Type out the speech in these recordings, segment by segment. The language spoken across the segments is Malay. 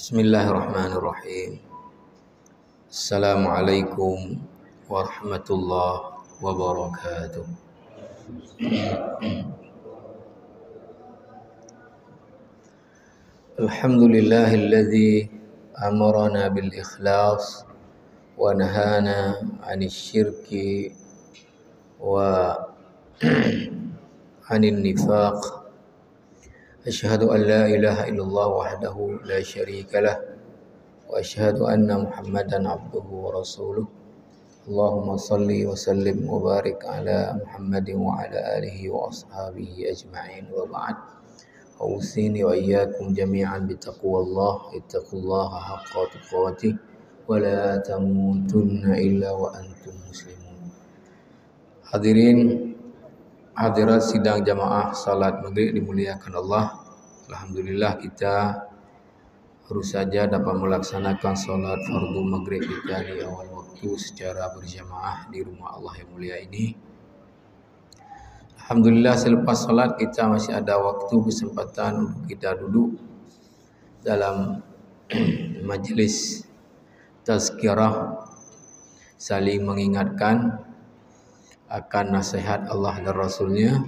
Bismillahirrahmanirrahim. Assalamualaikum warahmatullahi wabarakatuh. Alhamdulillahilladzi amarana bil ikhlas wa nahana 'anil syirki wa 'anil nifaq. Asyhadu an la ilaha illallah wahdahu la syarika lah wa asyhadu anna Muhammadan abduhu wa rasuluh. Allahumma salli wa sallim wa barik ala Muhammadin wa ala alihi wa ashabihi ajma'in wa ba'd. Awsini wa iyyakum jami'an bitaqwallah, ittaqullaha haqqa tuqatih wa la tamutunna illa wa antum muslimun. Hadirin hadirat sidang jamaah salat maghrib dimuliakan Allah. Alhamdulillah kita baru saja dapat melaksanakan salat fardu maghrib kita di awal waktu secara berjamaah di rumah Allah yang mulia ini. Alhamdulillah selepas salat kita masih ada waktu kesempatan untuk kita duduk dalam majlis tazkirah, saling mengingatkan akan nasihat Allah dan Rasulnya.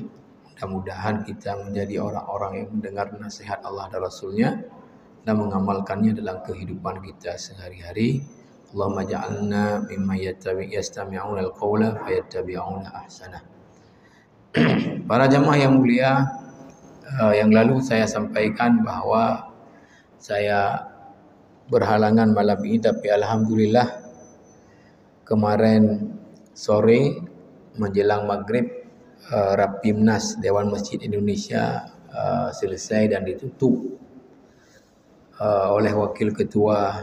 Mudah-mudahan kita menjadi orang-orang yang mendengar nasihat Allah dan Rasulnya dan mengamalkannya dalam kehidupan kita sehari-hari. Allahumma ja'alna mimman yastami'una al-qawla fayattabi'una ahsanah. Para jamaah yang mulia, yang lalu saya sampaikan bahwa saya berhalangan malam ini, tapi alhamdulillah kemarin sore menjelang maghrib Rapimnas Dewan Masjid Indonesia selesai dan ditutup oleh Wakil Ketua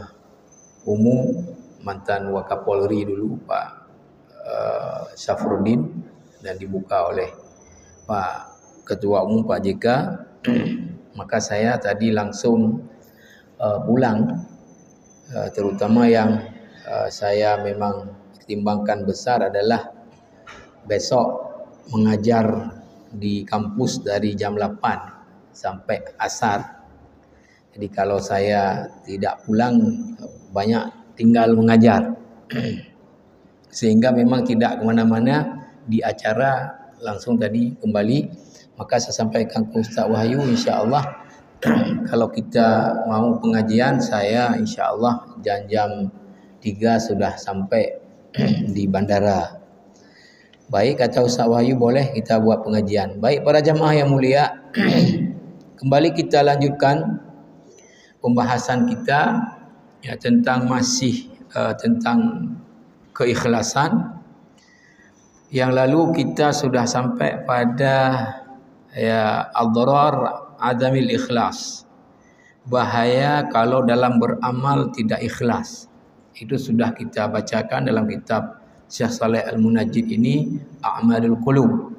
Umum mantan Wakapolri dulu Pak Syafruddin dan dibuka oleh Pak Ketua Umum Pak JK. Maka saya tadi langsung pulang, terutama yang saya memang pertimbangkan besar adalah besok mengajar di kampus dari jam 8 sampai asar. Jadi kalau saya tidak pulang, banyak tinggal mengajar. Sehingga memang tidak kemana-mana di acara, langsung tadi kembali. Maka saya sampaikan ke Ustaz Wahyu, insya-Allah kalau kita mau pengajian, saya insya-Allah jam 3 sudah sampai di bandara. Baik, kata Ustaz Wahyu, boleh kita buat pengajian. Baik para jamaah yang mulia, kembali kita lanjutkan pembahasan kita ya tentang tentang keikhlasan. Yang lalu kita sudah sampai pada ya ad-darar adamil ikhlas. Bahaya kalau dalam beramal tidak ikhlas. Itu sudah kita bacakan dalam kitab Syekh Saleh Al-Munajjid ini, A'malul Qulub.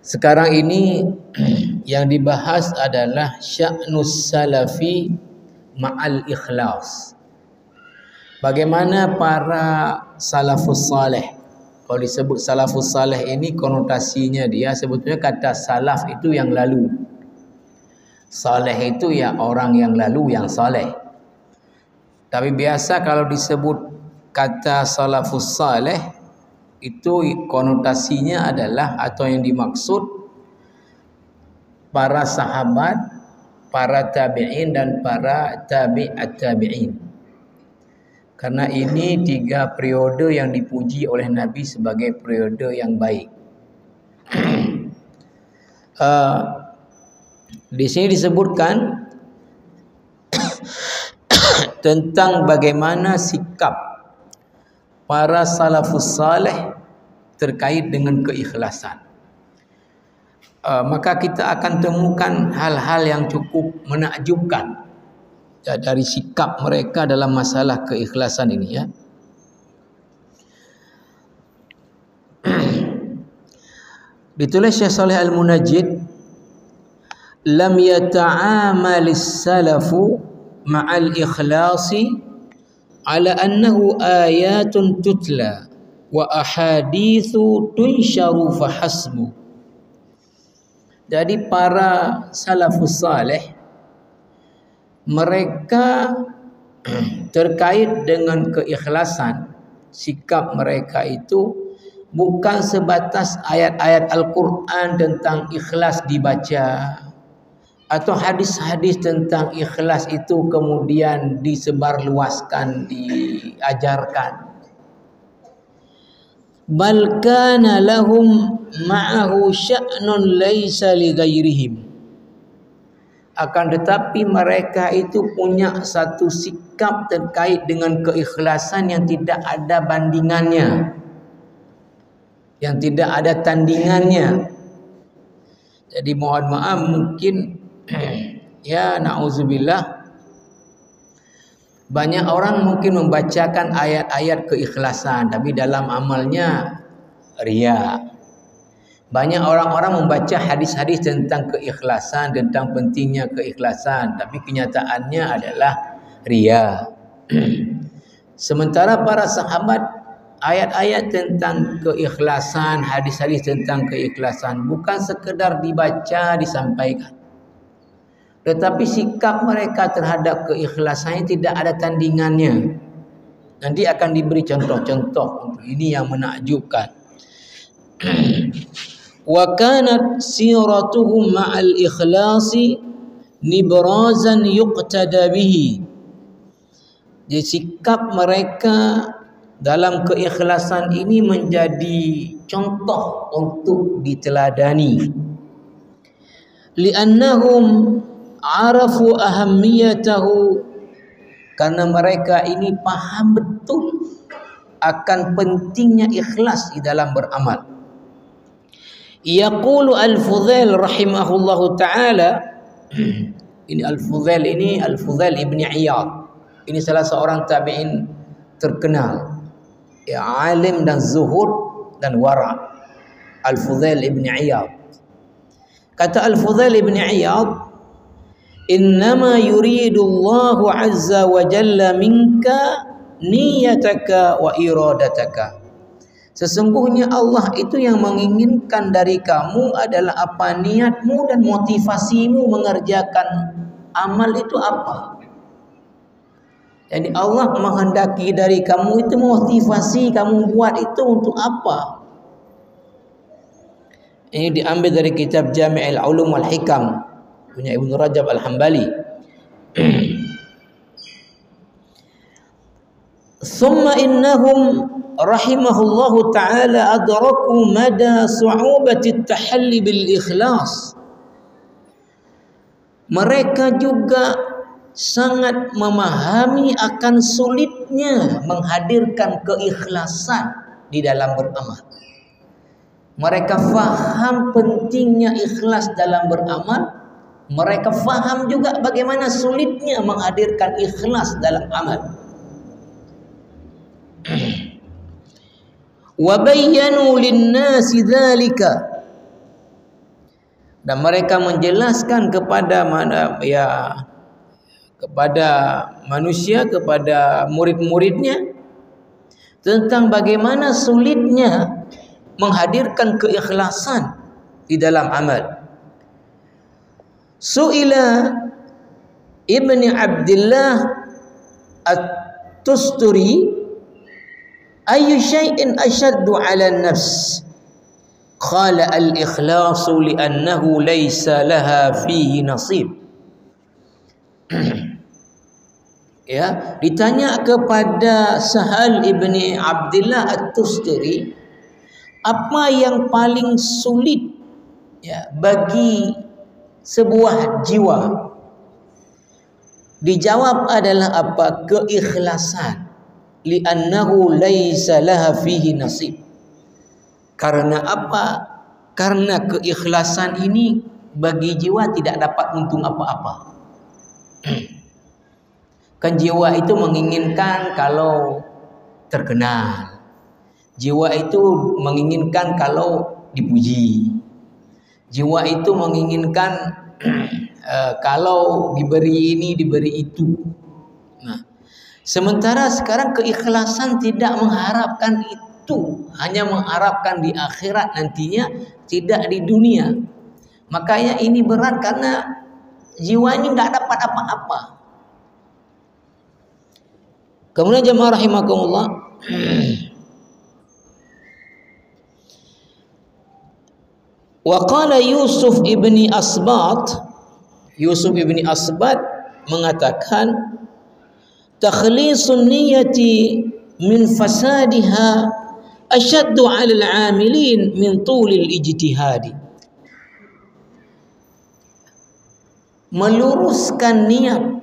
Sekarang ini yang dibahas adalah sya'nus salafi ma'al ikhlas. Bagaimana para salafus saleh. Kalau disebut salafus saleh ini konotasinya dia sebetulnya kata salaf itu yang lalu. Saleh itu ya orang yang lalu yang saleh. Tapi biasa kalau disebut kata salafus saleh itu konotasinya adalah atau yang dimaksud para sahabat, para tabi'in dan para tabi'at tabi'in. Karena ini 3 periode yang dipuji oleh Nabi sebagai periode yang baik. Di sini disebutkan tentang bagaimana sikap para salafus saleh terkait dengan keikhlasan. Maka kita akan temukan hal-hal yang cukup menakjubkan dari sikap mereka dalam masalah keikhlasan ini ya. Ditulis Syekh Saleh Al-Munajjid, lam yata'amalis salafu ma'al ikhlasi ala annahu ayatun tutla wa ahaditsu tunsharu fahasbu. Jadi para salafus saleh mereka terkait dengan keikhlasan, sikap mereka itu bukan sebatas ayat-ayat Al-Quran tentang ikhlas dibaca atau hadis-hadis tentang ikhlas itu kemudian disebarluaskan, diajarkan. Bal kana lahum ma'ahu sya'nun laisa li ghairihim. Akan tetapi mereka itu punya satu sikap terkait dengan keikhlasan yang tidak ada bandingannya, yang tidak ada tandingannya. Jadi mohon maaf mungkin ya na'udzubillah, banyak orang mungkin membacakan ayat-ayat keikhlasan tapi dalam amalnya riya. Banyak orang-orang membaca hadis-hadis tentang keikhlasan, tentang pentingnya keikhlasan, tapi kenyataannya adalah riya. Sementara para sahabat, ayat-ayat tentang keikhlasan, hadis-hadis tentang keikhlasan bukan sekedar dibaca, disampaikan, tetapi sikap mereka terhadap keikhlasannya tidak ada tandingannya. Nanti akan diberi contoh-contoh. Ini yang menakjubkan. Wa kanat siratuhum ma'al ikhlasi nibrazan yuqtada bihi. Jadi sikap mereka dalam keikhlasan ini menjadi contoh untuk diteladani. Li'annahum arafu ahammiyatahu, karena mereka ini paham betul akan pentingnya ikhlas di dalam beramal. Yaqulu Al-Fudail rahimahullahu ta'ala, ini Al-Fudail ini Al-Fudail ibn Iyad, ini salah seorang tabi'in terkenal, ya, alim dan zuhud dan wara. Al-Fudail ibn Iyad, kata Al-Fudail ibn Iyad, innama yuridu Allahu azza wa jalla minka niyataka wa iradataka. Sesungguhnya Allah itu yang menginginkan dari kamu adalah apa niatmu dan motivasimu mengerjakan amal itu apa. Jadi Allah menghendaki dari kamu itu motivasi kamu buat itu untuk apa. Ini diambil dari kitab Jami'ul Ulum wal Hikam punya Ibnu Rajab Al-Hambali. Thumma innahum rahimahullahu ta'ala adraku mada su'ubati at-tahalli bil ikhlas. Mereka juga sangat memahami akan sulitnya menghadirkan keikhlasan di dalam beramal. Mereka faham pentingnya ikhlas dalam beramal. Mereka faham juga bagaimana sulitnya menghadirkan ikhlas dalam amal. Wa bayyanu lin-nasi dzalika, dan mereka menjelaskan kepada kepada manusia, kepada murid-muridnya tentang bagaimana sulitnya menghadirkan keikhlasan di dalam amal. Su'ila Ibni Abdullah At-Tusturi ayyu syai'in ashaddu 'ala an-nafs? Qala al-ikhlasu li'annahu laysa laha fihi nasib. Ya, ditanya kepada Sahal Ibni Abdullah At-Tusturi, apa yang paling sulit ya bagi sebuah jiwa? Dijawab adalah apa? Keikhlasan. Li'annahu laisa laha fihi nasib. Karena apa? Karena keikhlasan ini bagi jiwa tidak dapat untung apa-apa. Kan jiwa itu menginginkan kalau terkenal. Jiwa itu menginginkan kalau dipuji. Jiwa itu menginginkan kalau diberi ini, diberi itu. Nah, sementara sekarang keikhlasan tidak mengharapkan itu, hanya mengharapkan di akhirat nantinya, tidak di dunia. Makanya ini berat karena jiwa ini nggak dapat apa-apa. Kemudian jemaah rahimakumullah, wa qala Yusuf ibni Asbat, Yusuf ibni Asbat mengatakan, takhlisun niyati min fasadiha asyaddu 'ala al-'amilin min tulil ijtihadi. Meluruskan niat,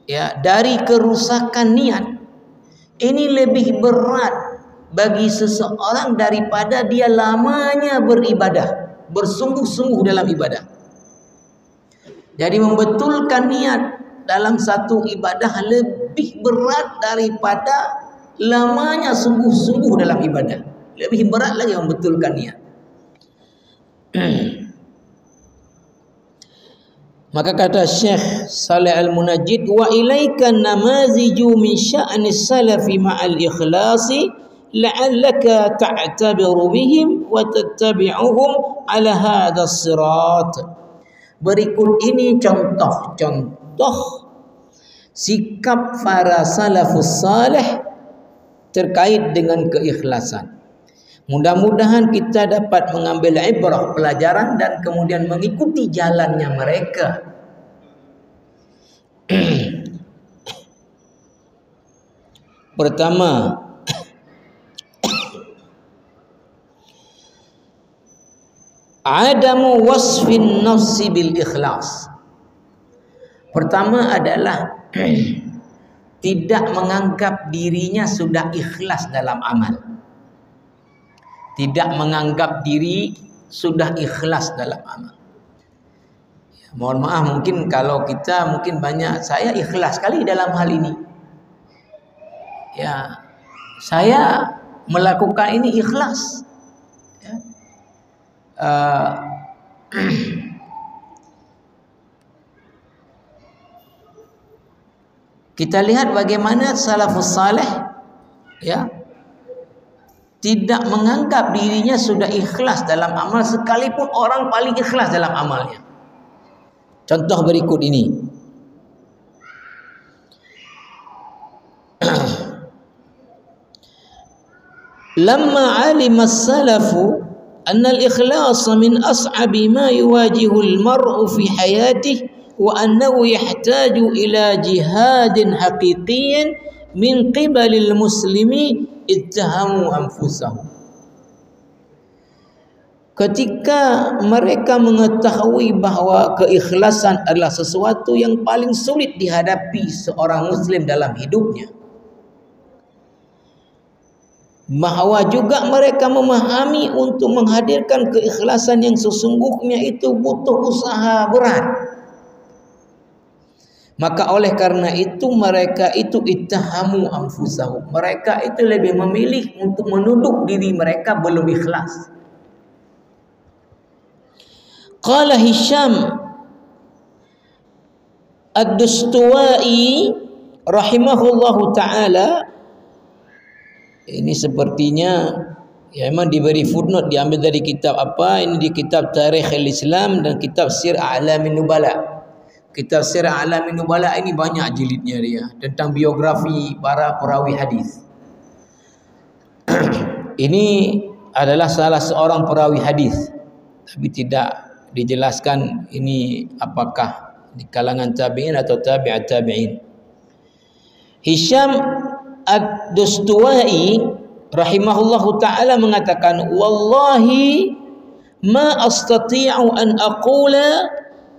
ya, dari kerusakan niat ini lebih berat bagi seseorang daripada dia lamanya beribadah, bersungguh-sungguh dalam ibadah. Jadi membetulkan niat dalam satu ibadah lebih berat daripada lamanya sungguh-sungguh dalam ibadah. Lebih berat lagi membetulkan niat. Maka kata Syekh Saleh Al-Munajjid, wa ilaika namaziju min sya'ni salafi ma'al ikhlasi la'allaka ta'tabiru bihim wa tattabi'uhum ala hadha sirat. Berikut ini contoh-contoh sikap para salafus salih terkait dengan keikhlasan. Mudah-mudahan kita dapat mengambil ibrah, pelajaran, dan kemudian mengikuti jalannya mereka. Pertama, adamu wasfin nafsi bil ikhlas. Pertama adalah tidak menganggap dirinya sudah ikhlas dalam amal. Tidak menganggap diri sudah ikhlas dalam amal. Ya, mohon maaf, mungkin kalau kita mungkin banyak, saya ikhlas sekali dalam hal ini. Ya, saya melakukan ini ikhlas. Ya. Kita lihat bagaimana salafus saleh, ya, tidak menganggap dirinya sudah ikhlas dalam amal sekalipun orang paling ikhlas dalam amalnya. Contoh berikut ini. Lamma alima as-salafu anna al-ikhlas min as'abi ma yuwajihu al-mar'u fi hayatihi wa annahu yahtaju ila jihadin haqiqiyyin min qibalil muslimi ittahamu anfusahum. Ketika mereka mengetahui bahwa keikhlasan adalah sesuatu yang paling sulit dihadapi seorang muslim dalam hidupnya, bahwa juga mereka memahami untuk menghadirkan keikhlasan yang sesungguhnya itu butuh usaha berat, maka oleh karena itu mereka itu ittahamu anfusahum, mereka itu lebih memilih untuk menuduh diri mereka belum ikhlas. Qala Hisham Ad-Dustuwai rahimahullahu ta'ala, ini sepertinya ya memang diberi footnote, diambil dari kitab apa ini, di kitab Tarikh al-Islam dan kitab Sir A'lamin Nubala. Kitab Sir A'lamin Nubala ini banyak jilidnya dia, tentang biografi para perawi hadis. Ini adalah salah seorang perawi hadis, tapi tidak dijelaskan ini apakah di kalangan tabi'in atau tabi'at tabi'in. Hisham Ad-Dustuwai rahimahullahu ta'ala mengatakan, wallahi ma astati'u an aqula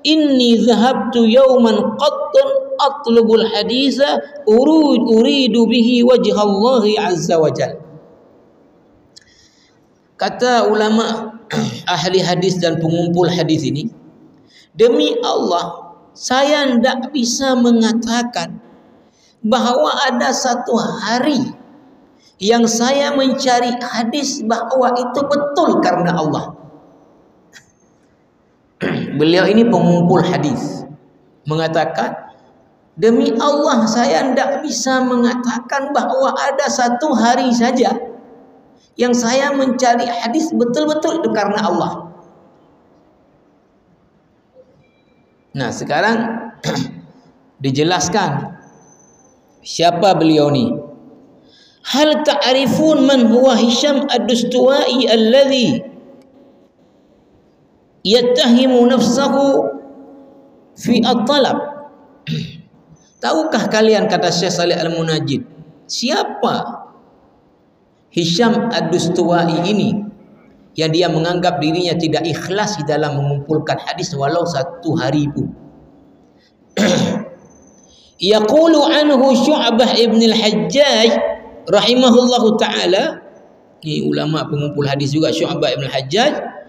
inni dhahabtu yawman qattun atlubul haditha uridu bihi wajha Allah azza wa jal. Kata ulama ahli hadis dan pengumpul hadis ini, demi Allah saya tidak bisa mengatakan bahwa ada satu hari yang saya mencari hadis bahwa itu betul karena Allah. Beliau ini pengumpul hadis mengatakan, demi Allah saya tidak bisa mengatakan bahwa ada satu hari saja yang saya mencari hadis betul-betul itu karena Allah. Nah sekarang dijelaskan Siapa beliau ni? Hal ta'rifun man huwa Hisham ad-Dustuwai alladhi yattahimu nafsahu fi at-talab? Tahukah kalian, kata Syekh Saleh Al-Munajjid, siapa Hisham ad-Dustuwai ini yang dia menganggap dirinya tidak ikhlas di dalam mengumpulkan hadis walau satu hari pun? Yaqulu anhu Syu'bah ibn al-Hajjaj rahimahullahu ta'ala, ini ulama pengumpul hadis juga, Syu'bah ibn al-Hajjaj,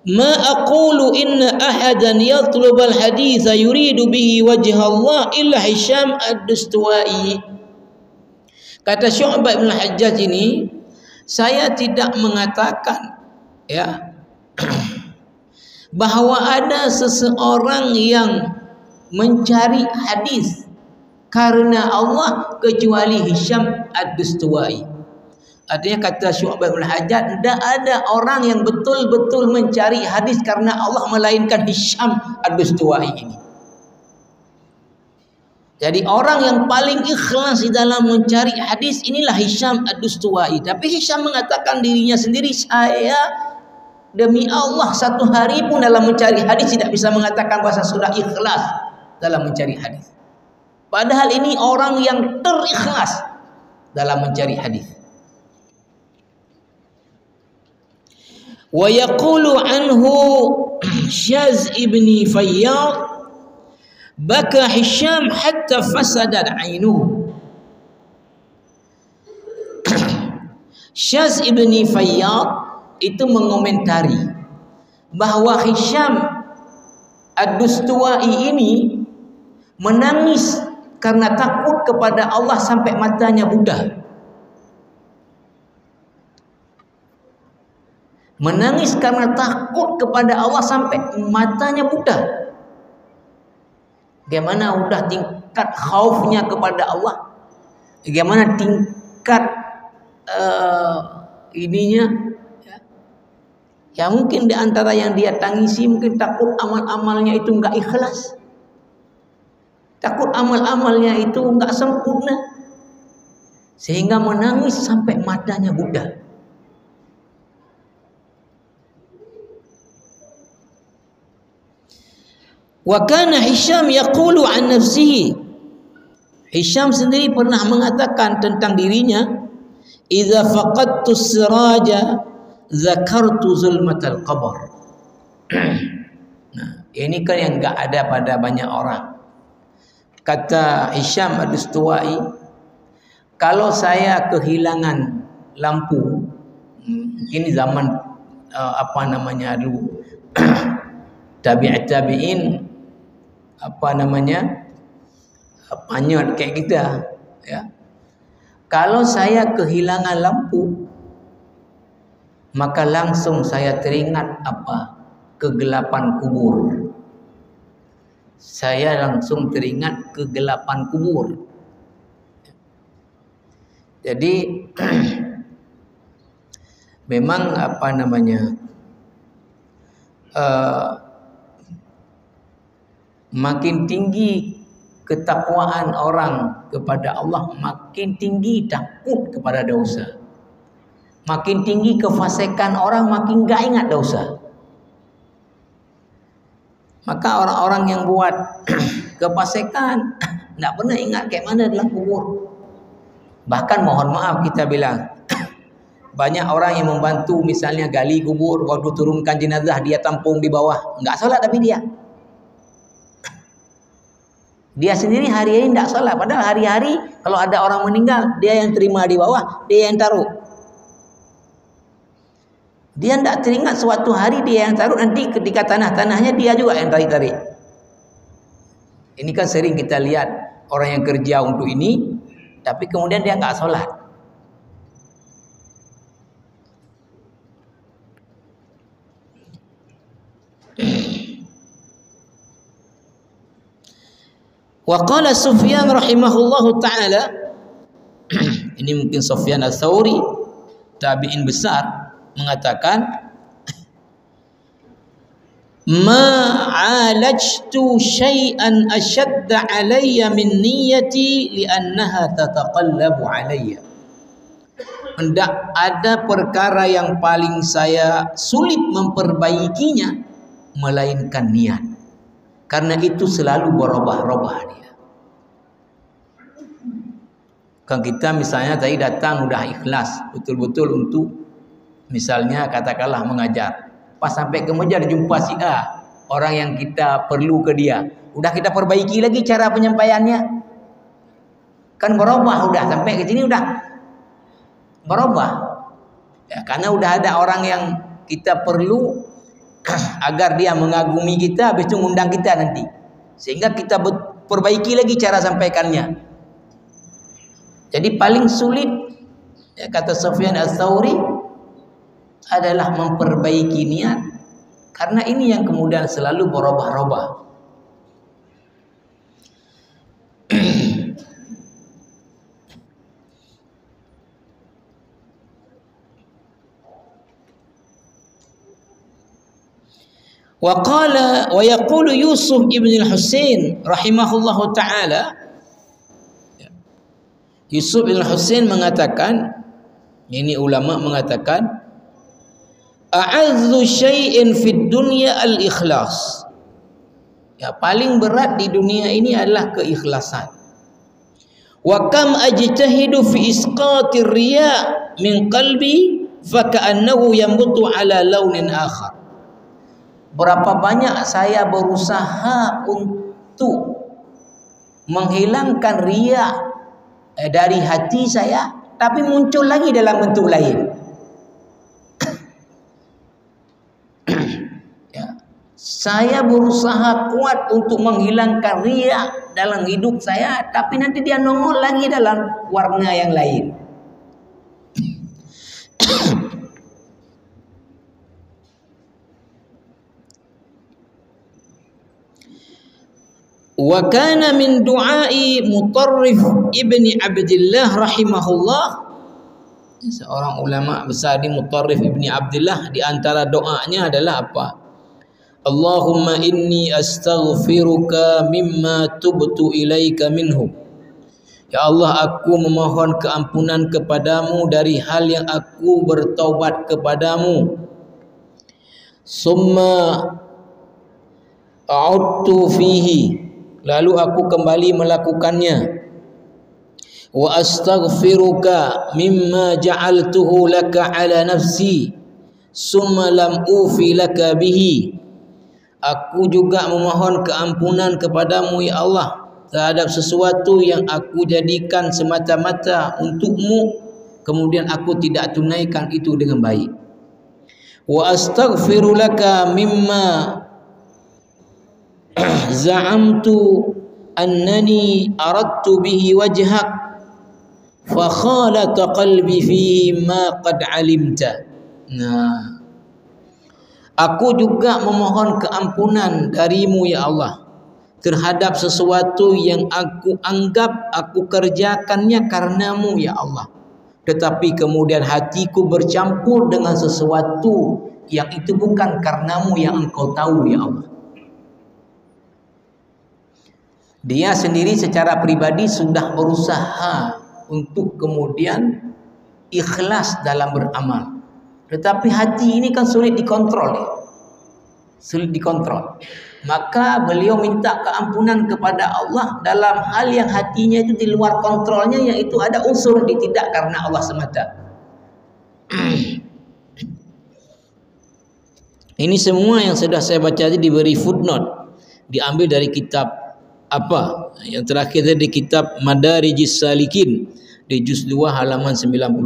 ma aqulu inna ahadan yatlub al-haditha yuridu bihi wajha Allah illa Hisham ad-Dustuwai. Kata Syu'bah ibn al-Hajjaj ini, saya tidak mengatakan ya bahwa ada seseorang yang mencari hadis karena Allah kecuali Hisham ad-Dustuwai. Artinya kata Syu'bah bin Hajjaj, tidak ada orang yang betul-betul mencari hadis karena Allah melainkan Hisham ad-Dustuwai ini. Jadi orang yang paling ikhlas di dalam mencari hadis inilah Hisham ad-Dustuwai. Tapi Hisham mengatakan dirinya sendiri, saya demi Allah satu hari pun dalam mencari hadis tidak bisa mengatakan bahwa saya sudah ikhlas dalam mencari hadis. Padahal ini orang yang terikhlas dalam mencari hadis. Wa yaqulu anhu Syaz ibni Fayyad, baka Hisham hatta fasadat ainuhu. Syaz ibni Fayyad itu mengomentari bahwa Hisham ad-Dustuwai ini menangis karena takut kepada Allah sampai matanya buta. Menangis karena takut kepada Allah sampai matanya buta. Bagaimana udah tingkat khaufnya kepada Allah, bagaimana tingkat ininya ya mungkin di antara yang dia tangisi mungkin takut amal-amalnya itu enggak ikhlas, takut amal-amalnya itu enggak sempurna, sehingga menangis sampai matanya buta. Wa kana Hisham yaqulu an nafsihi, Hisham sendiri pernah mengatakan tentang dirinya, idza faqadtu siraja zakartu zulmatal qabr. Nah, ini kan yang enggak ada pada banyak orang. Kata Hisham ad-Dustuwai, kalau saya kehilangan lampu, ini zaman dulu tabi'in panyot kayak kita ya. Kalau saya kehilangan lampu, maka langsung saya teringat kegelapan kubur. Saya langsung teringat kegelapan kubur. Jadi memang makin tinggi ketakwaan orang kepada Allah, makin tinggi takut kepada dosa. Makin tinggi kefasikan orang, makin gak ingat dosa. Maka orang-orang yang buat kefasikan tidak pernah ingat kayak mana dalam kubur. Bahkan mohon maaf kita bilang, banyak orang yang membantu misalnya gali kubur, waktu turunkan jenazah dia tampung di bawah, enggak salat tapi dia sendiri hari ini tidak salat, padahal hari-hari kalau ada orang meninggal dia yang terima di bawah, dia yang taruh. Dia tidak teringat suatu hari dia yang taruh, nanti ketika tanah-tanahnya dia juga yang tarik-tarik. Ini kan sering kita lihat orang yang kerja untuk ini, tapi kemudian dia enggak salat. Wa qala Sufyan rahimahullahu ta'ala, ini mungkin Sufyan al-Thawri, tabi'in besar, mengatakan ma alajtu syai'an ashadda alayya min niyyati li'annaha tataqallabu alayya. Hendak ada perkara yang paling saya sulit memperbaikinya melainkan niat, karena itu selalu berubah-ubah dia. Kan kita misalnya tadi datang udah ikhlas betul-betul untuk misalnya katakanlah mengajar, pas sampai ke Mejar jumpa si A, orang yang kita perlu ke dia, udah kita perbaiki lagi cara penyampaiannya, kan berubah, udah sampai ke sini udah berubah ya, karena udah ada orang yang kita perlu agar dia mengagumi kita, habis itu ngundang kita nanti, sehingga kita perbaiki lagi cara sampaikannya. Jadi paling sulit ya, kata Sufyan Ats-Tsauri, adalah memperbaiki niat, karena ini yang kemudian selalu berubah-ubah. Wa qala wa yaqulu Yusuf ibn al-Husain rahimahullahu taala, Yusuf ibn al-Husain mengatakan, ini ulama mengatakan, a'azzu syai'in fid dunya al-ikhlas. Ya, paling berat di dunia ini adalah keikhlasan. Wa kam ajtahidu fi isqatir riya min qalbi fa ka'annahu yamutu ala launin akhar. Berapa banyak saya berusaha untuk menghilangkan riya dari hati saya, tapi muncul lagi dalam bentuk lain. Ya, saya berusaha kuat untuk menghilangkan riya dalam hidup saya, tapi nanti dia nongol lagi dalam warna yang lain. Wa kana min du'ai Mutarrif ibni Abdillah rahimahullah, seorang ulama besar di Mutarrif ibni Abdillah, di antara doanya adalah apa? Allahumma inni astaghfiruka mimma tubtu ilaika minhu. Ya Allah, aku memohon keampunan kepadamu dari hal yang aku bertaubat kepadamu. Summa a'udtu fihi, lalu aku kembali melakukannya. Wa astaghfiruka mimma ja'altuhu laka ala nafsi summa lam ufi laka bihi. Aku juga memohon keampunan kepadamu ya Allah terhadap sesuatu yang aku jadikan semata-mata untukmu, kemudian aku tidak tunaikan itu dengan baik. Wa astaghfiru laka mimma za'amtu annani aradtu bihi wajhak fa khalata qalbi fihi ma qad alimta. Nah, aku juga memohon keampunan darimu ya Allah terhadap sesuatu yang aku anggap aku kerjakannya karenamu ya Allah, tetapi kemudian hatiku bercampur dengan sesuatu yang itu bukan karenamu yang engkau tahu ya Allah. Dia sendiri secara pribadi sudah berusaha untuk kemudian ikhlas dalam beramal, tetapi hati ini kan sulit dikontrol ya. Sulit dikontrol. Maka beliau minta keampunan kepada Allah dalam hal yang hatinya itu di luar kontrolnya, yaitu ada unsur tidak karena Allah semata. Ini semua yang sudah saya baca tadi diberi footnote, diambil dari kitab apa? Yang terakhir tadi kitab Madarijis Salikin di juz 2 halaman 92.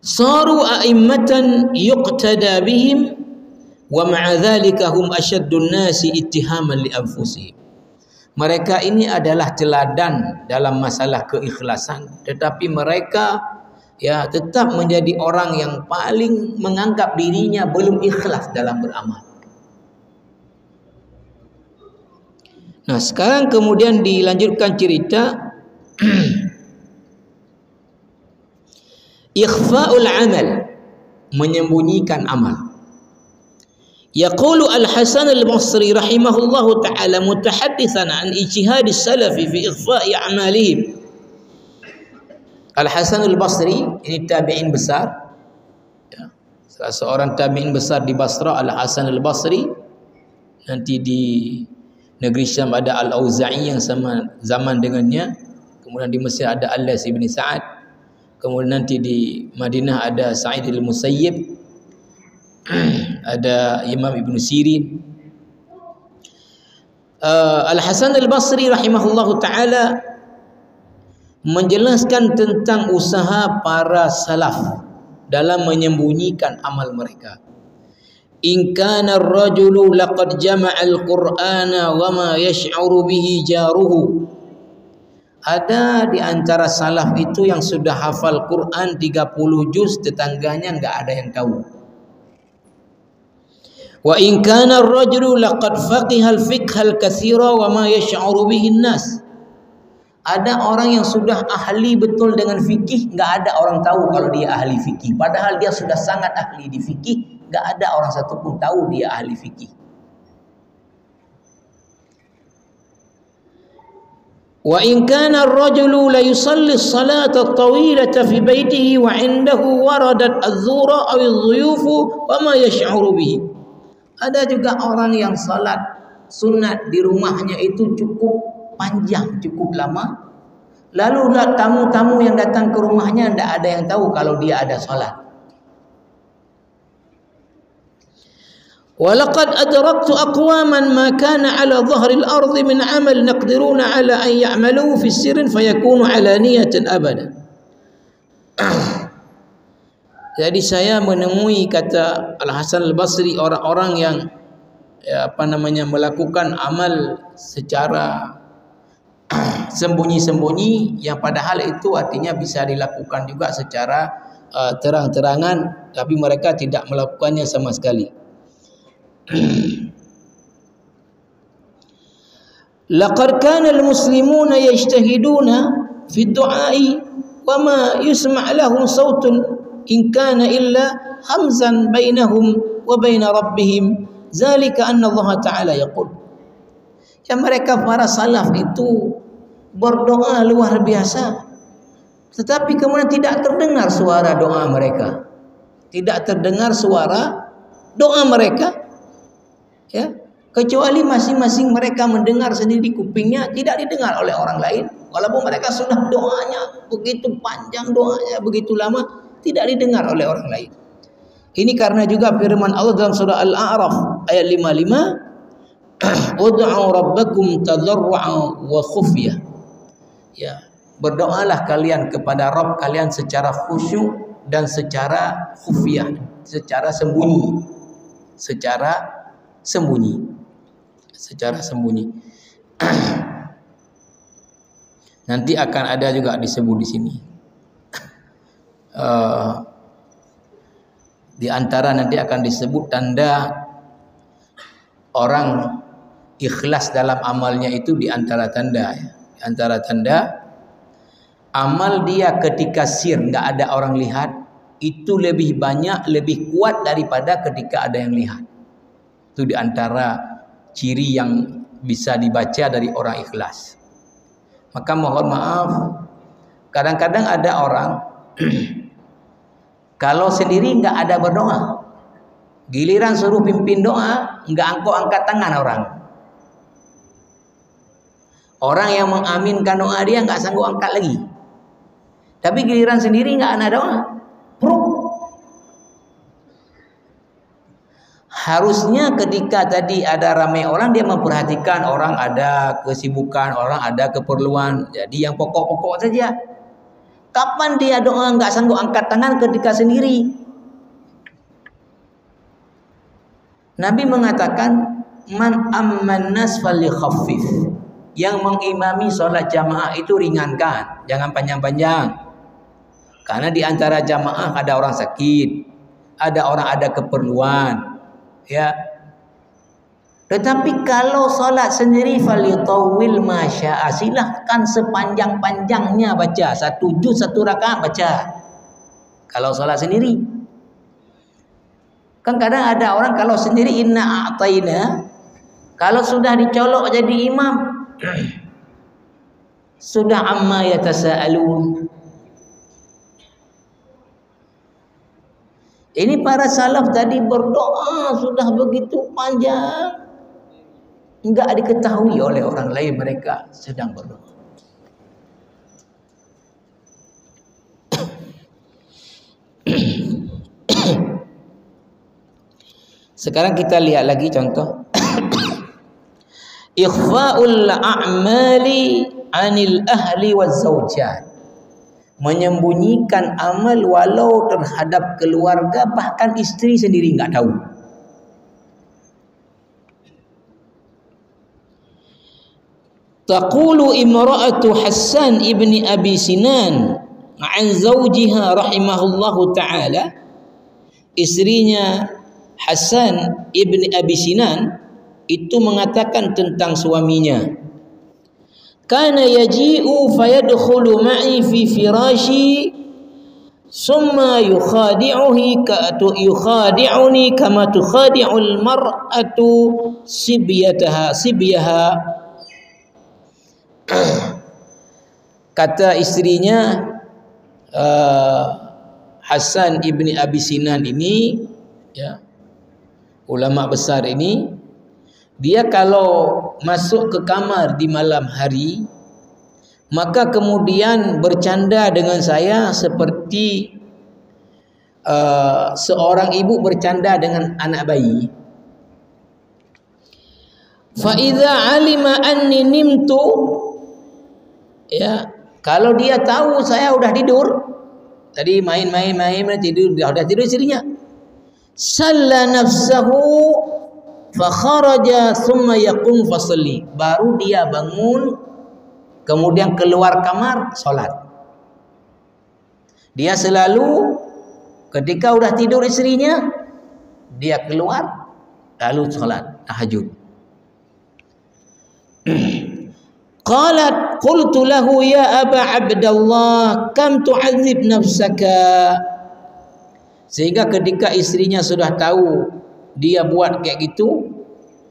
Saru a'immatan yuqtada bihim wa ma'a dhalika hum asyaddun nasi ittihaman li anfusihim. Mereka ini adalah teladan dalam masalah keikhlasan, tetapi mereka ya tetap menjadi orang yang paling menganggap dirinya belum ikhlas dalam beramal. Nah, sekarang kemudian dilanjutkan cerita. ikhfa'ul amal, menyembunyikan amal. Yaqulu Al-Hasan Al-Basri rahimahullahu ta'ala mutahadditsan an ijtihad as-salaf fi ikhfa'i a'malihim. Al-Hasan Al-Basri ini tabi'in besar, ya, salah seorang tabi'in besar di Basra, Al-Hasan Al-Basri. Nanti di negeri Syam ada Al-Auza'i yang sama zaman dengannya. Kemudian di Mesir ada Al-Laits bin Sa'ad. Kemudian nanti di Madinah ada Sa'id Al-Musayyib, ada Imam Ibn Sirin. Al-Hasan Al-Basri rahimahullahu ta'ala menjelaskan tentang usaha para salaf dalam menyembunyikan amal mereka. In kana ar-rajulu laqad jama'a al-Qur'ana wa ma yash'uru bihi jaruhu. Ada di antara salaf itu yang sudah hafal Quran 30 juz, tetangganya enggak ada yang tahu. Wa in kana ar-rajulu laqad faqiha al-fiqha al-katsira wa ma yash'uru bihi an-nas. Ada orang yang sudah ahli betul dengan fikih, enggak ada orang tahu kalau dia ahli fikih. Padahal dia sudah sangat ahli di fikih, enggak ada orang satu pun tahu dia ahli fikih. Wa in kana ar-rajulu la yusalli as-salata at-tawilata fi baitihi wa 'indahu waradat adh-dhura aw adh-dhuyuf wa ma yash'uru bihi. Ada juga orang yang salat sunat di rumahnya itu cukup panjang, cukup lama. Lalu tamu-tamu yang datang ke rumahnya tidak ada yang tahu kalau dia ada salat. Walaqad adraktu aqwaman ma kana ala dhahri al-ard min 'amal naqdiruna ala an ya'maluhu fi sirrin fayakunu 'alaniyatan abada. Jadi saya menemui, kata Al-Hasan Al-Basri, orang-orang yang melakukan amal secara sembunyi-sembunyi, yang padahal itu artinya bisa dilakukan juga secara terang-terangan, tapi mereka tidak melakukannya sama sekali. Laqad kana al-muslimuna yajtahiduna fi ad-du'a'i wa ma yusma' lahum sautun in kana illa hamzan bainahum wa bain rabbihim zalika anna Allah Ta'ala yaqul. Ya, mereka para salaf itu berdoa luar biasa, tetapi kemudian tidak terdengar suara doa mereka. Tidak terdengar suara doa mereka, ya, kecuali masing-masing mereka mendengar sendiri di kupingnya, tidak didengar oleh orang lain. Walaupun mereka sudah doanya begitu panjang, doanya begitu lama, tidak didengar oleh orang lain. Ini karena juga firman Allah dalam surah Al-A'raf ayat 55, ud'u rabbakum tadarru'an wa khufyah. Ya, berdoalah kalian kepada Rabb kalian secara khusyuk dan secara khufyah, secara sembunyi. Secara sembunyi. Nanti akan ada juga disebut di sini. Di antara nanti akan disebut tanda orang ikhlas dalam amalnya itu, di antara tanda, ya. Di antara tanda amal dia ketika sir, enggak ada orang lihat, itu lebih banyak, lebih kuat daripada ketika ada yang lihat. Itu di antara ciri yang bisa dibaca dari orang ikhlas. Maka mohon maaf, kadang-kadang ada orang kalau sendiri enggak ada berdoa, giliran suruh pimpin doa, enggak angkat tangan orang. Orang yang mengaminkan doa dia enggak sanggup angkat lagi. Tapi giliran sendiri enggak ada doa. Harusnya ketika tadi ada ramai orang, dia memperhatikan orang ada kesibukan, orang ada keperluan. Jadi yang pokok-pokok saja. Kapan dia doa enggak sanggup angkat tangan? Ketika sendiri. Nabi mengatakan, man amman nas falikhaffif. Yang mengimami sholat jamaah itu ringankan, jangan panjang-panjang. Karena di antara jamaah ada orang sakit, ada orang ada keperluan, ya. Tetapi kalau sholat sendiri falitawil masya'a, silahkan sepanjang-panjangnya baca, 1 juz 1 rakaat baca. Kalau solat sendiri. Kan kadang ada orang kalau sendiri inna a'taina, kalau sudah dicolok jadi imam sudah amma yatasaalun. Ini para salaf tadi berdoa sudah begitu panjang, enggak diketahui oleh orang lain mereka sedang berdoa. Sekarang kita lihat lagi contoh. Ikhfa'ul a'mali 'anil ahli waz zawjat. Menyembunyikan amal walau terhadap keluarga, bahkan istri sendiri enggak tahu. Taqulu imra'atu Hassan ibni Abi Sinan 'an zawjiha rahimahullahu ta'ala. Istrinya Hassan ibni Abi Sinan itu mengatakan tentang suaminya, kana yaji'u fayadkhulu ma'i fi firashi summa yukhadi'uni kama tukhadi'ul mar'atu sibyaha. Kata istrinya Hassan ibni Abi Sinan ini, ya, ulama besar ini, dia kalau masuk ke kamar di malam hari, maka kemudian bercanda dengan saya seperti seorang ibu bercanda dengan anak bayi. Fa idza alima anni nimtu, ya, kalau dia tahu saya udah tidur, tadi main tidur, udah tidur istrinya, salla nafsahu fa kharaja thumma yaqum fa shalli, baru dia bangun kemudian keluar kamar salat. Dia selalu ketika udah tidur istrinya, dia keluar lalu salat tahajud. Qalat qultu lahu ya Aba Abdullah kam tu'adzib nafsaka. Sehingga ketika istrinya sudah tahu dia buat kayak gitu,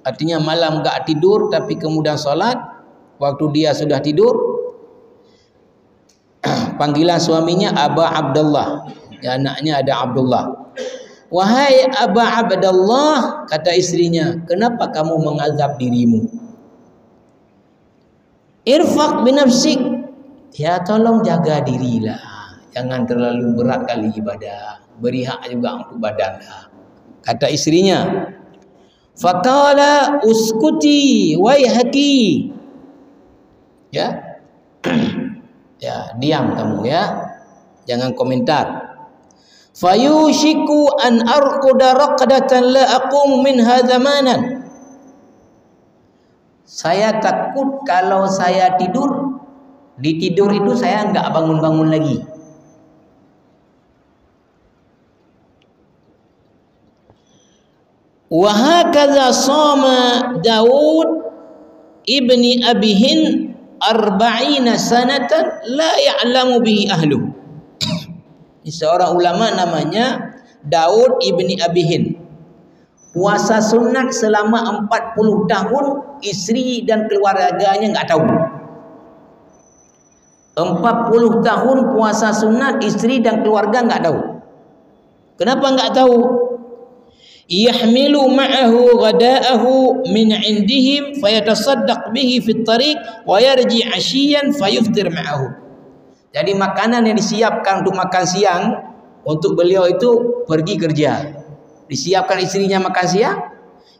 artinya malam enggak tidur tapi kemudian salat, waktu dia sudah tidur, panggilan suaminya Aba Abdullah, ya, anaknya ada Abdullah. Wahai Aba Abdullah, kata istrinya, kenapa kamu mengazab dirimu? Irfaq binafsik, ya tolong jaga dirilah, jangan terlalu berat kali ibadah, beri hak juga untuk badan. Kata istrinya, faqala uskuti waihaki, ya, ya diam kamu, ya, jangan komentar. Fayushiku an arquda raqdatan la aqum minha zamanan. Saya takut kalau saya tidur, di tidur itu saya enggak bangun-bangun lagi. Wa hakadha sama Daud ibni Abi Hind 40 sanatan la ya'lamu bihi ahlu. Ini seorang ulama namanya Daud ibni Abi Hind. Puasa sunat selama 40 tahun, istri dan keluarganya enggak tahu. 40 tahun puasa sunat, istri dan keluarga enggak tahu. Kenapa enggak tahu? Yahmilu ma'ahu ghada'ahu min 'indihim fayatasaddaq bihi fit tariq wa yarji 'ashiyan fayuftir ma'ahu. Jadi makanan yang disiapkan untuk makan siang untuk beliau itu pergi kerja, disiapkan istrinya makan siang,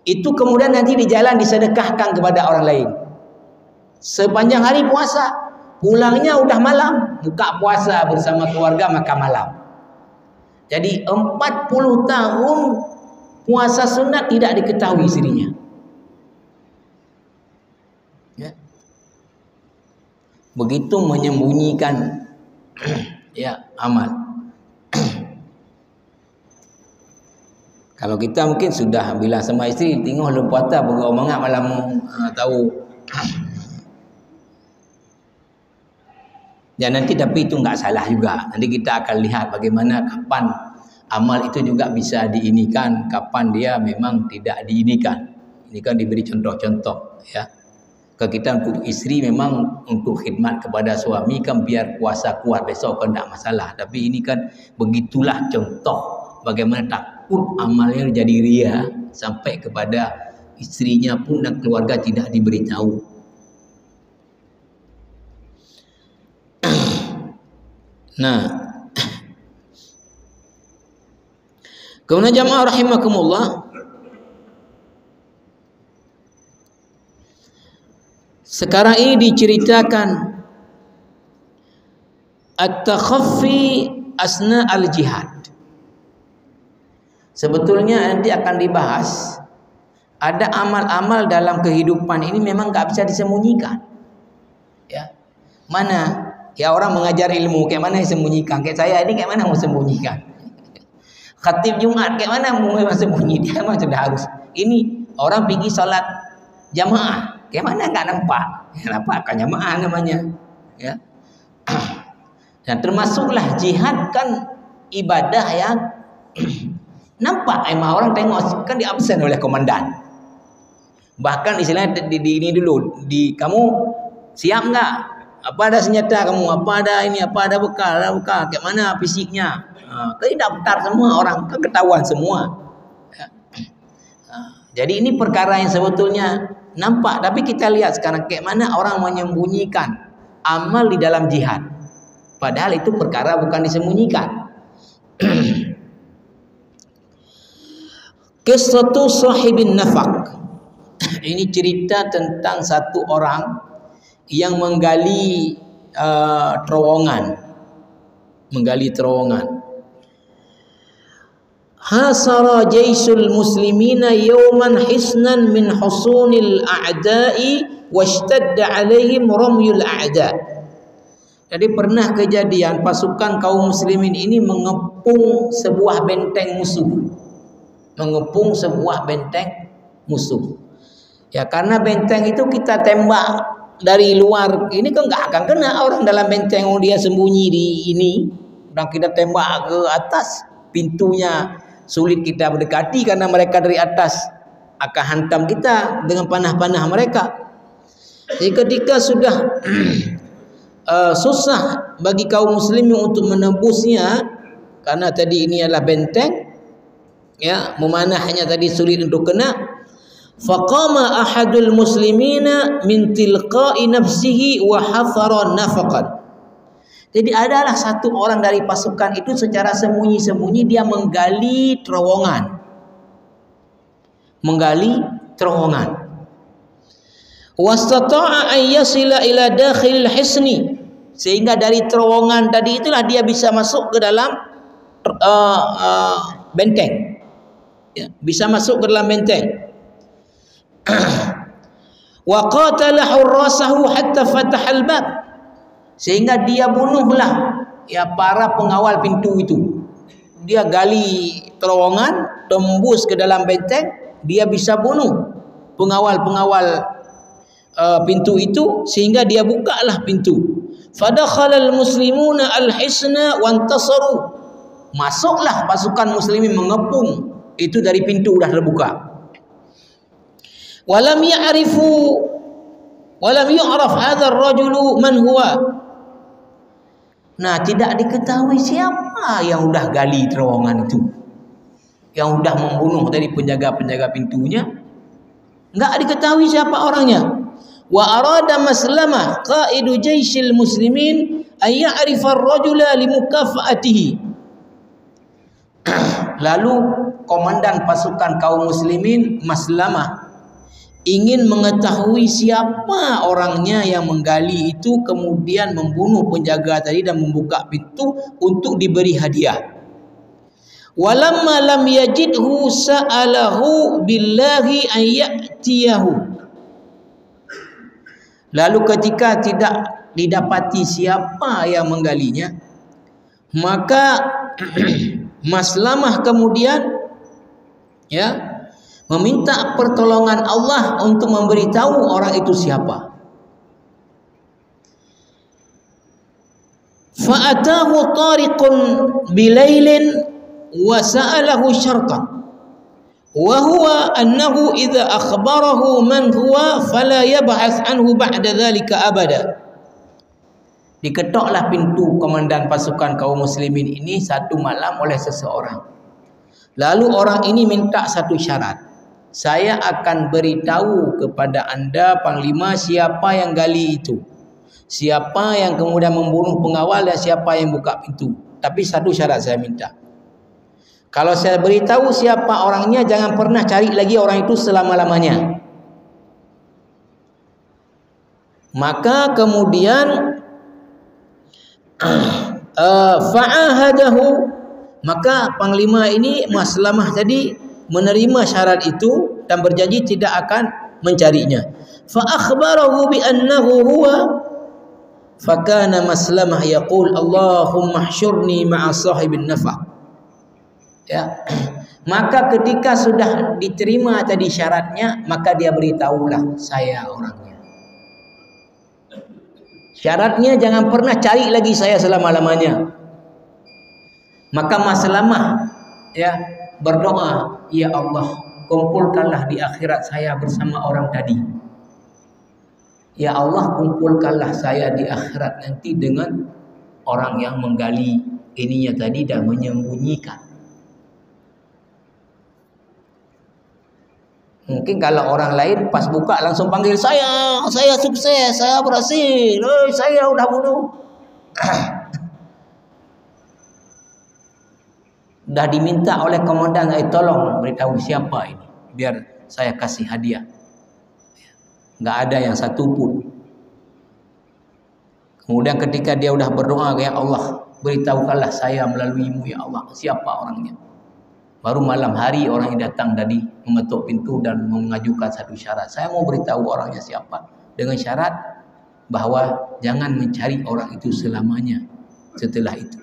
itu kemudian nanti di jalan disedekahkan kepada orang lain. Sepanjang hari puasa, pulangnya udah malam, buka puasa bersama keluarga makan malam. Jadi 40 tahun puasa sunat tidak diketahui istrinya. Ya. Begitu menyembunyikan ya amal. Kalau kita mungkin sudah bilang sama istri, tengok lu puasa bergau mangat malam tahu. Dan nanti tapi itu nggak salah juga. Nanti kita akan lihat bagaimana kapan amal itu juga bisa diinikan, kapan dia memang tidak diinikan. Ini kan diberi contoh-contoh ya. Kalau kita untuk istri memang untuk khidmat kepada suami kan biar puasa kuat besok kan tak masalah. Tapi ini kan begitulah contoh bagaimana takut amalnya jadi ria sampai kepada istrinya pun dan keluarga tidak diberitahu. Nah, kemudian jamaah rahimakumullah, sekarang ini diceritakan at-takhaffi asna al-jihad. Sebetulnya nanti akan dibahas ada amal-amal dalam kehidupan ini memang tak bisa disembunyikan. Ya. Mana? Ya orang mengajar ilmu, kayak mana disembunyikan? Kayak saya ini kayak mana mau sembunyikan? Khatib Jumat kayak mana mau sembunyi? Dia memang sudah harus. Ini orang pergi salat jamaah, kayak mana enggak nampak? Ya, nampak kan jamaah namanya. Ya. Dan termasuklah jihad kan ibadah yang nampak emang orang tengok kan diabsen oleh komandan. Bahkan istilahnya di ini dulu, kamu siap enggak? Apa ada senjata kamu? Apa ada ini? Apa ada bekal? Ada bekal. Kayak mana fisiknya? Tadi daftar semua orang, kan ketahuan semua. Jadi ini perkara yang sebetulnya nampak, tapi kita lihat sekarang kayak mana orang menyembunyikan amal di dalam jihad. Padahal itu perkara bukan disembunyikan. Qissatu sahibin nafaq. Ini cerita tentang satu orang yang menggali terowongan. Hasara jaisul muslimina yawman hisnan min husunil a'da'i washtadda alaihim ramyul a'da'. Jadi pernah kejadian pasukan kaum muslimin ini mengepung sebuah benteng musuh. Ya karena benteng itu kita tembak dari luar, ini kan nggak akan kena orang dalam benteng yang dia sembunyi di ini. Dan kita tembak ke atas, pintunya sulit kita mendekati karena mereka dari atas akan hantam kita dengan panah-panah mereka. Jadi ketika sudah susah bagi kaum muslimin untuk menembusnya karena tadi ini adalah benteng, ya memanahnya tadi sulit untuk kena. Faqama ahadul muslimina min tilqa'i nafsihi wa hafara nafaqan. Jadi adalah satu orang dari pasukan itu secara sembunyi-sembunyi dia menggali terowongan. Wastata'a an yasila ila dakhilil hisni. Sehingga dari terowongan tadi itulah dia bisa masuk ke dalam benteng. Ya, bisa masuk ke dalam benteng. Wa qatala hurrasahu hatta fatahal bab, sehingga dia bunuhlah ya para pengawal pintu itu. Dia gali terowongan tembus ke dalam benteng, dia bisa bunuh pengawal-pengawal pintu itu sehingga dia bukalah pintu. Fadakhalal muslimuna al-hisna wantasaru, masuklah pasukan muslimin mengepung itu dari pintu sudah terbuka. Walam yu'raf hadzal rajulu man huwa. Nah, tidak diketahui siapa yang udah gali terowongan itu, yang udah membunuh tadi penjaga-penjaga pintunya. Enggak diketahui siapa orangnya. Wa arada maslamah qaidu jaisil muslimin ay ya'rifa ar-rajula limukafaatihi. Lalu komandan pasukan kaum muslimin Maslamah ingin mengetahui siapa orangnya yang menggali itu kemudian membunuh penjaga tadi dan membuka pintu untuk diberi hadiah. Walamma lam yajidhu sa'alahu billahi an ya'tiyahu. Lalu ketika tidak didapati siapa yang menggalinya, maka Maslamah kemudian ya meminta pertolongan Allah untuk memberitahu orang itu siapa. فأتاه طارق بليل وسأله شرطا وهو أنه إذا أخبره من هو فلا يبحث عنه بعد ذلك أبدا. Diketoklah pintu komandan pasukan kaum muslimin ini satu malam oleh seseorang. Lalu orang ini minta satu syarat. Saya akan beritahu kepada anda panglima siapa yang gali itu, siapa yang kemudian membunuh pengawal dan siapa yang buka pintu. Tapi satu syarat saya minta. Kalau saya beritahu siapa orangnya, jangan pernah cari lagi orang itu selama-lamanya. Maka kemudian fa'ahadahu, maka panglima ini Maslamah tadi menerima syarat itu dan berjanji tidak akan mencarinya. Fa akhbarahu bi annahu huwa, fa kana Maslamah yaqul Allahumma hsyurni ma'a sahibin nafaq. Ya. Maka ketika sudah diterima tadi syaratnya, maka dia beritahulah saya orangnya. Syaratnya jangan pernah cari lagi saya selama-lamanya. Maka Maslamah ya berdoa, ya Allah, kumpulkanlah di akhirat saya bersama orang tadi. Ya Allah, kumpulkanlah saya di akhirat nanti dengan orang yang menggali ininya tadi dan menyembunyikan. Mungkin kalau orang lain pas buka langsung panggil saya sukses, saya berhasil, saya udah bunuh. Dah diminta oleh komandan, tolong beritahu siapa ini, biar saya kasih hadiah. Nggak ada yang satu pun. Kemudian ketika dia udah berdoa, ya Allah, beritahukanlah saya melaluimu ya Allah, siapa orangnya. Baru malam hari orang yang datang tadi mengetuk pintu dan mengajukan satu syarat. Saya mau beritahu orangnya siapa, dengan syarat bahwa jangan mencari orang itu selamanya setelah itu.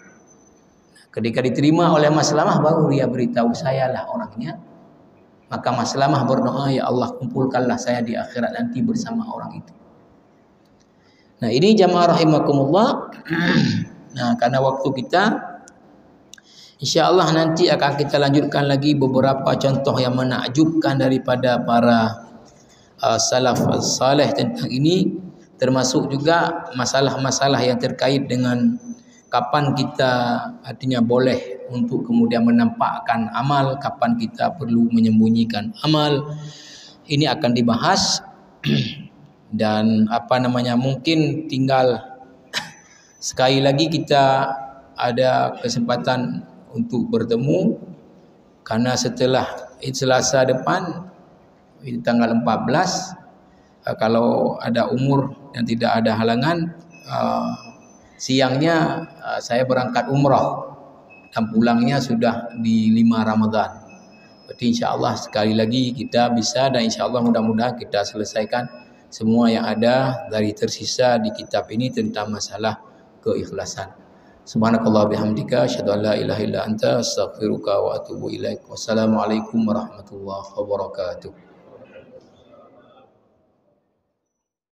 Ketika diterima oleh Maslamah, baru dia beritahu saya lah orangnya. Maka Maslamah berdoa, ya Allah, kumpulkanlah saya di akhirat nanti bersama orang itu. Nah ini jamaah rahimakumullah. Nah karena waktu kita, InsyaAllah nanti akan kita lanjutkan lagi beberapa contoh yang menakjubkan daripada para salaf saleh tentang ini, termasuk juga masalah-masalah yang terkait dengan kapan kita artinya boleh untuk kemudian menampakkan amal, kapan kita perlu menyembunyikan amal. Ini akan dibahas dan mungkin tinggal sekali lagi kita ada kesempatan untuk bertemu, karena setelah Selasa depan tanggal 14, kalau ada umur yang tidak ada halangan, siangnya saya berangkat umrah dan pulangnya sudah di 5 Ramadan. Berarti insyaAllah sekali lagi kita bisa, dan insyaAllah mudah-mudahan kita selesaikan semua yang ada dari tersisa di kitab ini tentang masalah keikhlasan. Subhanakallah bihamdika asyhadu an la ilaha illa anta astaghfiruka wa atubu ilaik. Wassalamualaikum warahmatullahi wabarakatuh.